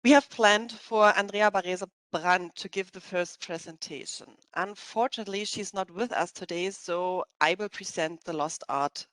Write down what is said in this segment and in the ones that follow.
We have planned for Andrea Barrese-Brandt to give the first presentation. Unfortunately, she's not with us today, so I will present the Lost Art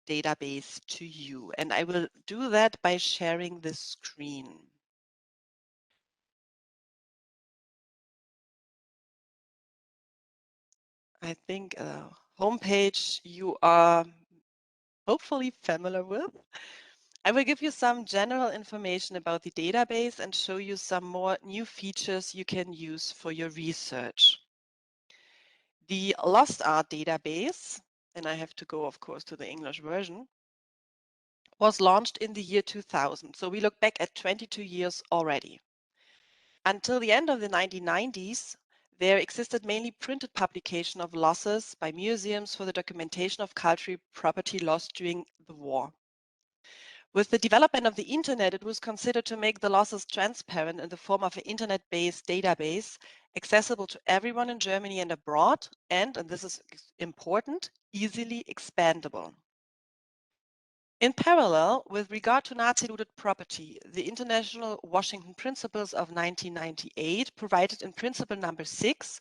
database to you, and I will do that by sharing the screen. I think a homepage you are hopefully familiar with. I will give you some general information about the database and show you some more new features you can use for your research. The Lost Art database, and I have to go, of course, to the English version, was launched in the year 2000. So we look back at 22 years already. Until the end of the 1990s, there existed mainly printed publication of losses by museums for the documentation of cultural property lost during the war. With the development of the internet, it was considered to make the losses transparent in the form of an internet-based database accessible to everyone in Germany and abroad, and this is important, easily expandable. In parallel, with regard to Nazi-looted property, the International Washington Principles of 1998 provided in Principle number 6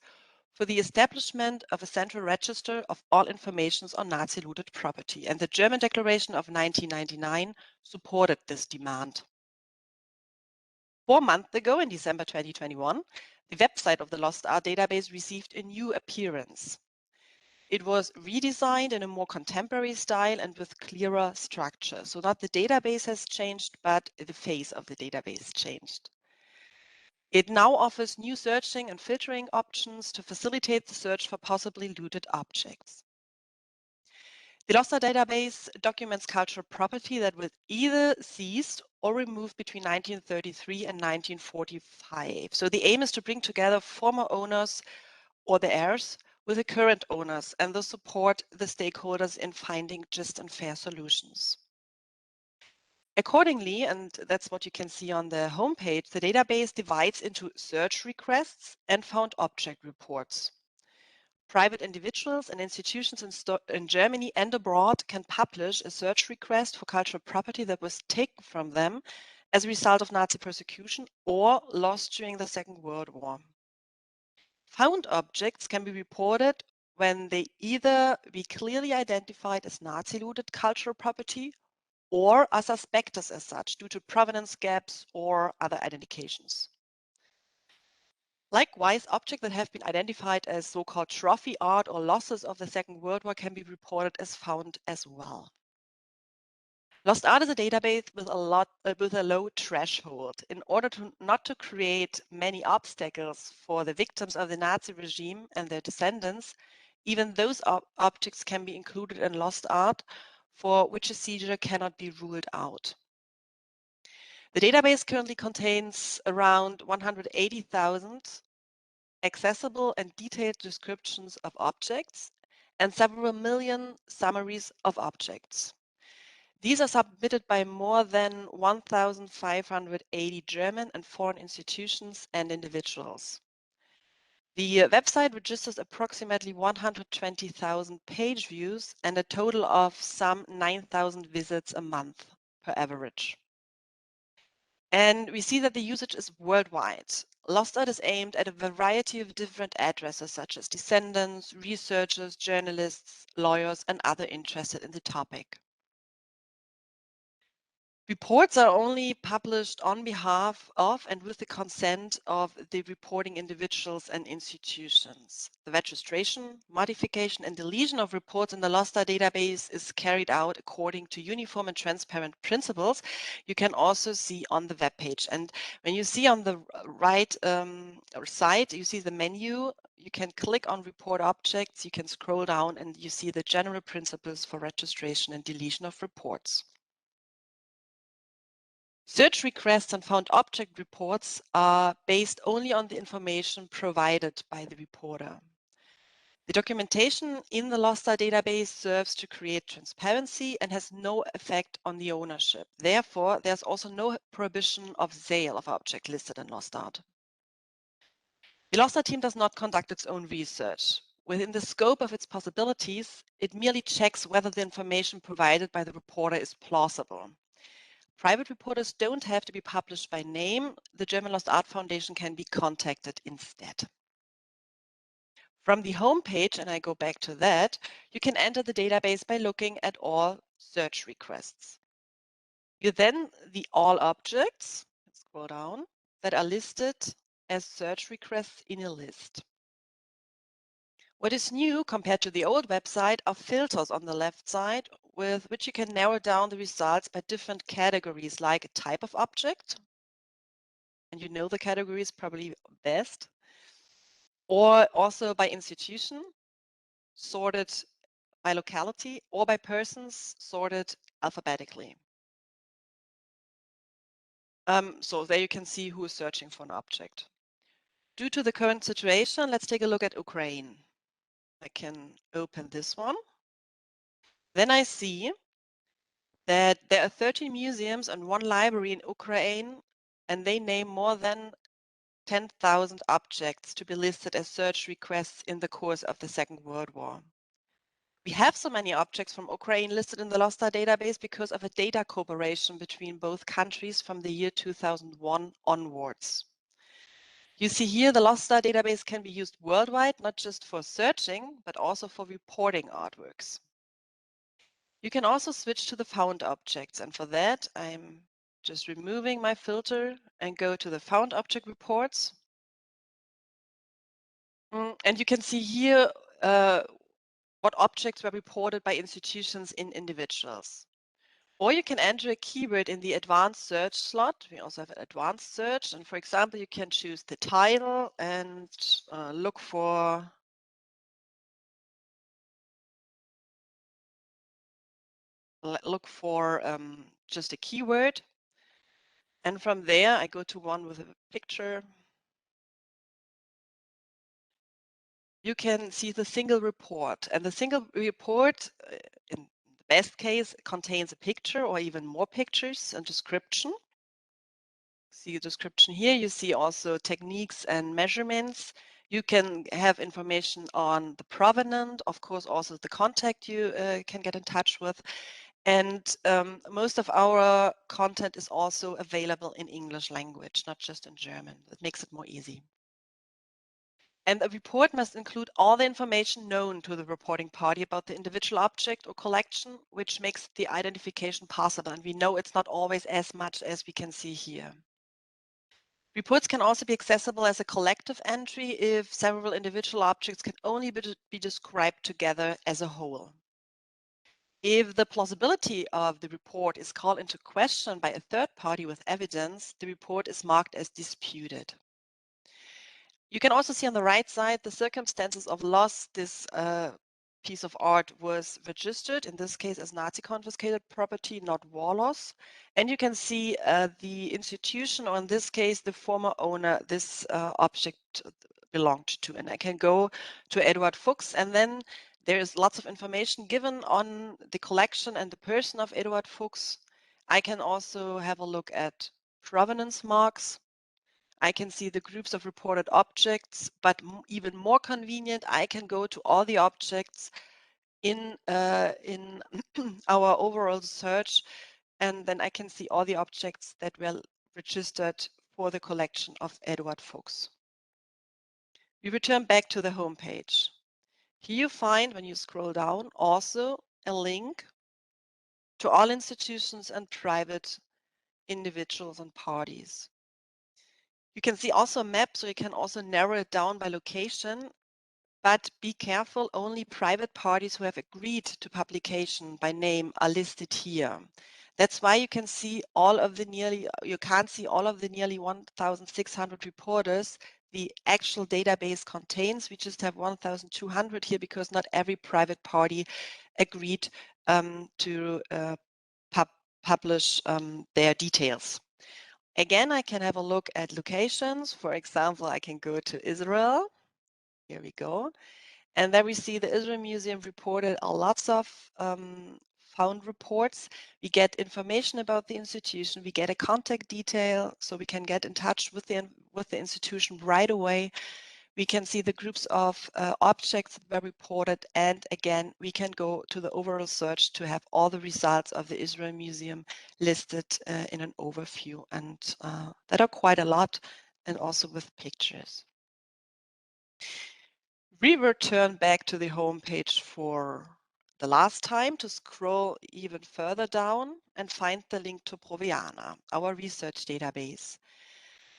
for the establishment of a central register of all informations on Nazi-looted property, and the German Declaration of 1999 supported this demand. 4 months ago, in December 2021, the website of the Lost Art database received a new appearance. It was redesigned in a more contemporary style and with clearer structure. So not the database has changed, but the face of the database changed. It now offers new searching and filtering options to facilitate the search for possibly looted objects. The Lost Art database documents cultural property that was either seized or removed between 1933 and 1945. So the aim is to bring together former owners or the heirs with the current owners and thus support the stakeholders in finding just and fair solutions. Accordingly, and that's what you can see on the homepage, the database divides into search requests and found object reports. Private individuals and institutions in Germany and abroad can publish a search request for cultural property that was taken from them as a result of Nazi persecution or lost during the Second World War. Found objects can be reported when they either be clearly identified as Nazi-looted cultural property or are suspected as such due to provenance gaps or other identifications. Likewise, objects that have been identified as so-called trophy art or losses of the Second World War can be reported as found as well. Lost Art is a database with a low threshold. In order not to create many obstacles for the victims of the Nazi regime and their descendants, even those objects can be included in Lost Art, for which a seizure cannot be ruled out. The database currently contains around 180,000 accessible and detailed descriptions of objects and several million summaries of objects. These are submitted by more than 1,580 German and foreign institutions and individuals. The website registers approximately 120,000 page views and a total of some 9,000 visits a month per average. And we see that the usage is worldwide. Lost Art is aimed at a variety of different addresses, such as descendants, researchers, journalists, lawyers, and other interested in the topic. Reports are only published on behalf of and with the consent of the reporting individuals and institutions. The registration, modification, and deletion of reports in the Lost Art database is carried out according to uniform and transparent principles. You can also see on the web page. And when you see on the right side, you see the menu. You can click on report objects, you can scroll down, and you see the general principles for registration and deletion of reports. Search requests and found object reports are based only on the information provided by the reporter. The documentation in the Lost Art database serves to create transparency and has no effect on the ownership. Therefore, there's also no prohibition of sale of objects listed in Lost Art. The Lost Art team does not conduct its own research. Within the scope of its possibilities, it merely checks whether the information provided by the reporter is plausible. Private reporters don't have to be published by name. The German Lost Art Foundation can be contacted instead. From the home page, and I go back to that, you can enter the database by looking at all search requests. You then the all objects, let's scroll down, that are listed as search requests in a list. What is new compared to the old website are filters on the left side with which you can narrow down the results by different categories like a type of object, and you know the categories probably best, or also by institution, sorted by locality, or by persons, sorted alphabetically. So there you can see who is searching for an object. Due to the current situation, let's take a look at Ukraine. I can open this one. Then I see that there are 30 museums and one library in Ukraine, and they name more than 10,000 objects to be listed as search requests in the course of the Second World War. We have so many objects from Ukraine listed in the LOSTA database because of a data cooperation between both countries from the year 2001 onwards. You see here the LOSTA database can be used worldwide, not just for searching, but also for reporting artworks. You can also switch to the found objects, and for that I'm just removing my filter and go to the found object reports. And you can see here what objects were reported by institutions in individuals. Or you can enter a keyword in the advanced search slot. We also have an advanced search. And for example, you can choose the title and look for just a keyword. And from there, I go to one with a picture. You can see the single report. And the single report, in the best case, contains a picture or even more pictures and description. See a description here. You see also techniques and measurements. You can have information on the provenance, of course, also the contact you can get in touch with. And most of our content is also available in English language, not just in German. That makes it more easy. And a report must include all the information known to the reporting party about the individual object or collection, which makes the identification possible. And we know it's not always as much as we can see here. Reports can also be accessible as a collective entry if several individual objects can only be described together as a whole. If the plausibility of the report is called into question by a third party with evidence, the report is marked as disputed. You can also see on the right side the circumstances of loss. This piece of art was registered, in this case as Nazi confiscated property, not war loss. And you can see the institution, or in this case, the former owner this object belonged to. And I can go to Eduard Fuchs, and then there is lots of information given on the collection and the person of Eduard Fuchs. I can also have a look at provenance marks. I can see the groups of reported objects, but even more convenient, I can go to all the objects in our overall search, and then I can see all the objects that were registered for the collection of Eduard Fuchs. We return back to the home page. Here you find, when you scroll down, also a link to all institutions and private individuals and parties. You can see also a map, so you can also narrow it down by location, but be careful, only private parties who have agreed to publication by name are listed here. That's why you can see all of the you can't see all of the nearly 1,600 reporters the actual database contains. We just have 1,200 here because not every private party agreed to publish their details. Again, I can have a look at locations. For example, I can go to Israel. Here we go. And there we see the Israel Museum reported lots of found reports. We get information about the institution. We get a contact detail, so we can get in touch with the institution right away. We can see the groups of objects that were reported, and again, we can go to the overall search to have all the results of the Israel Museum listed in an overview, and that are quite a lot, and also with pictures. We return back to the home page for the last time to scroll even further down and find the link to Provenance, our research database.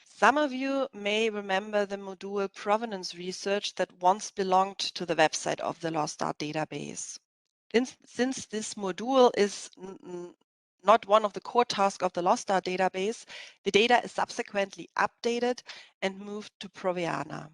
Some of you may remember the module Provenance Research that once belonged to the website of the Lost Art database. Since this module is not one of the core tasks of the Lost Art database, the data is subsequently updated and moved to Provenance.